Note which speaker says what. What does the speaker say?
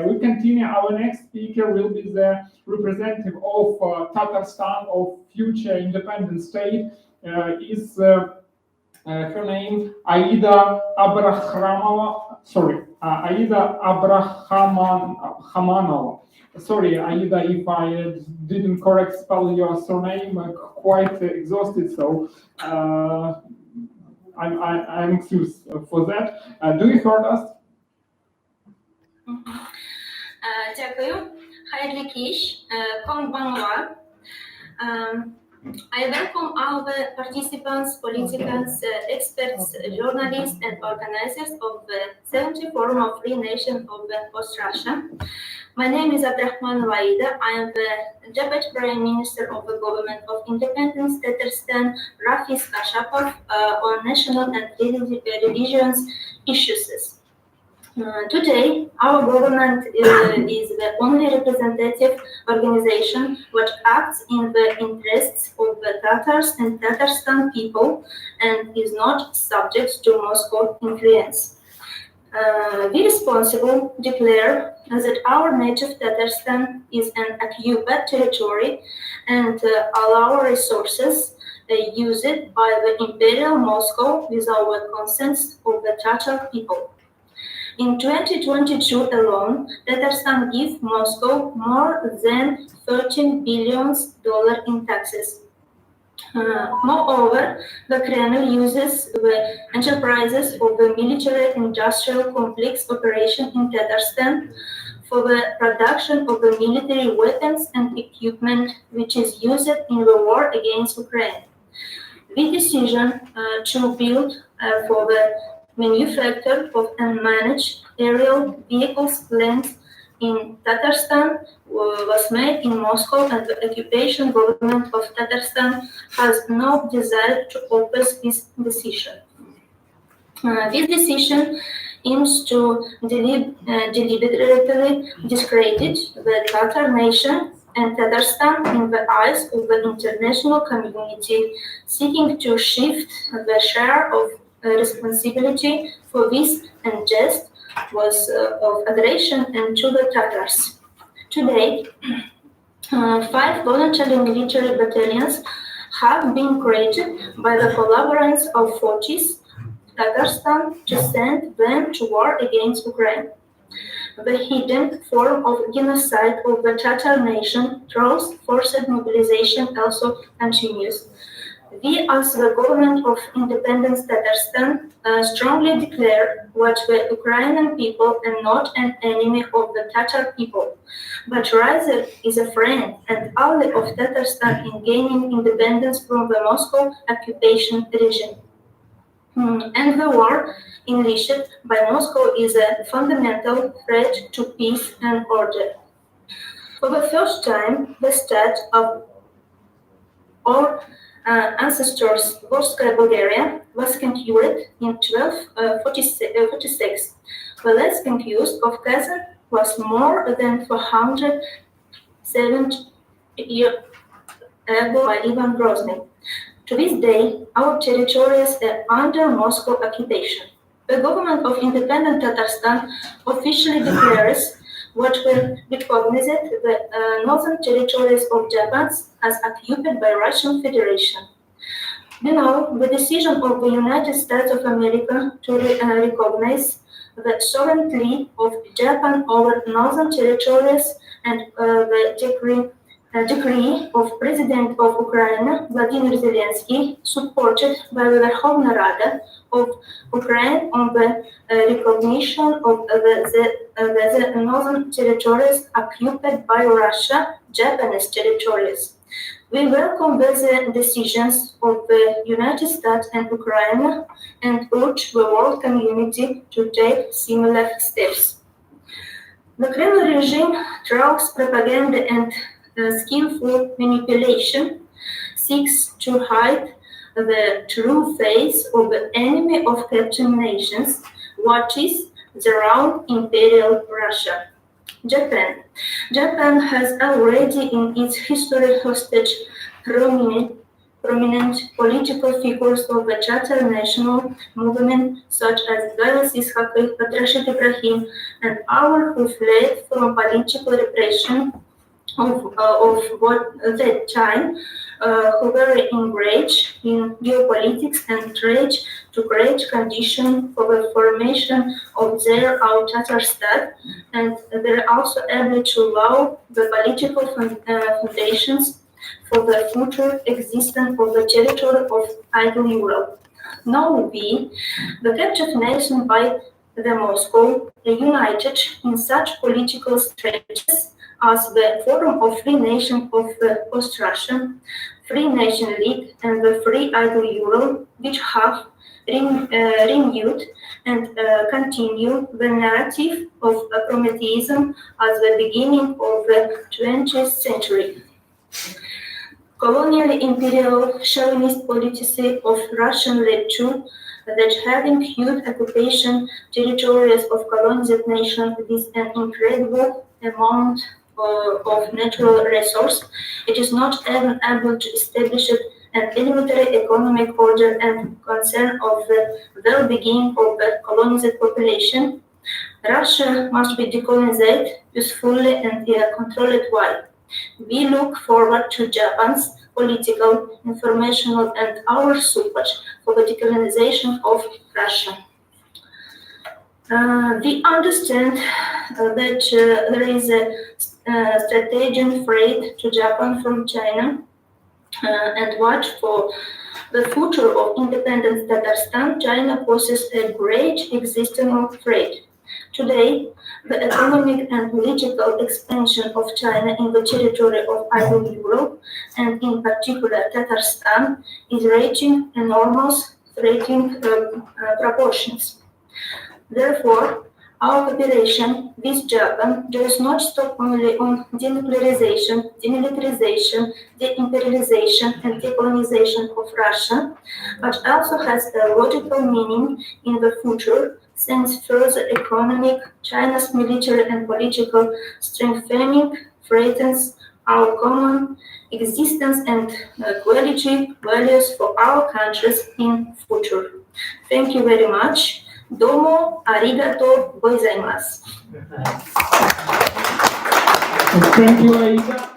Speaker 1: We continue. Our next speaker will be the representative of Tatarstan, of future independent state. Is her name Aida Abdrakhmanova? Sorry, Aida Abdrakhmanova. Sorry, Aida, if I didn't correct spell your surname, quite exhausted, so I'm excused for that. Do you hear us?
Speaker 2: Дякую. Хайрлі Кіш, Konbanwa. I welcome all the participants, politicians, experts, journalists, and organizers of the 70th Forum of Free Nations of the Post-Russia. My name is Abdrakhmanova Aida. I am the Deputy Prime Minister of the Government of Independence Tatarstan, Rafis Kashapov, on national and religious issues. Today, our government is the only representative organization which acts in the interests of the Tatars and Tatarstan people and is not subject to Moscow influence. We responsibly declare that our native Tatarstan is an occupied territory and all our resources used by the Imperial Moscow without consent of the Tatar people. In 2022 alone, Tatarstan gave Moscow more than $13 billion in taxes. Moreover, the Kremlin uses the enterprises of the military-industrial complex operation in Tatarstan for the production of the military weapons and equipment which is used in the war against Ukraine. The decision to build for the manufacture of and manage aerial vehicles plants in Tatarstan was made in Moscow, and the occupation government of Tatarstan has no desire to oppose this decision. This decision aims to deliberately discredit the Tatar nation and Tatarstan in the eyes of the international community, seeking to shift the share of responsibility for this unjust was of aggression and to the Tatars. Today, 5 voluntary military battalions have been created by the collaborators of forces Tatarstan to send them to war against Ukraine. The hidden form of genocide of the Tatar nation through forced mobilization also continues. We, as the government of independence Tatarstan, strongly declare that the Ukrainian people are not an enemy of the Tatar people, but rather is a friend and ally of Tatarstan in gaining independence from the Moscow occupation regime. And the war unleashed by Moscow is a fundamental threat to peace and order. For the first time, the state of our ancestors, Volskaya Bulgaria, was conquered in 1246. The last conquest of Kazan was more than 470 years ago by Ivan Grozny. To this day, our territories are under Moscow occupation. The government of independent Tatarstan officially declares what will recognize the northern territories of Japan as occupied by Russian Federation. We know the decision of the United States of America to recognize the sovereignty of Japan over northern territories and the decree of President of Ukraine, Vladimir Zelensky, supported by the Verkhovna Rada of Ukraine on the recognition of the northern territories occupied by Russia, Japanese territories. We welcome the decisions of the United States and Ukraine and urge the world community to take similar steps. The Kremlin regime through propaganda and skillful manipulation seeks to hide the true face of the enemy of captured nations, what is the wrong Imperial Russia. Japan. Japan has already in its history hosted prominent prominent political figures of the Charter National Movement, such as Rashid Ibrahim, and others who fled from political repression of that time, who were engaged in geopolitics and tried to create conditions for the formation of their own Tatarstan, and were also able to allow the political foundations for the future existence of the territory of Idle Europe. Now we, the captured nation by the Moscow, united in such political strategies as the Forum of Free Nations of the Post-Russia, Free Nation League, and the Free Idle Europe, which have renewed and continue the narrative of Prometheism as the beginning of the 20th century. Colonial imperial chauvinist policy of Russia led to that having huge occupation territories of colonized nations with an incredible amount of natural resource, it is not even able to establish an elementary economic order and concern of the well-being of the colonized population. Russia must be decolonized peacefully and in a controlled way. We look forward to Japan's political, informational, and our support for the decolonization of Russia. We understand that there is a strategic threat to Japan from China, and watch for the future of independent Tatarstan. China poses a great existential threat. Today, the economic and political expansion of China in the territory of Idle Europe, and in particular Tatarstan, is reaching enormous threatening proportions. Therefore, our cooperation with Japan does not stop only on denuclearization, demilitarization, de-imperialization, and decolonization of Russia, but also has a logical meaning in the future, since further economic, China's military and political strengthening threatens our common existence and quality values for our countries in future. Thank you very much. Domo arigato gozaimasu.
Speaker 1: Thank you, Aida.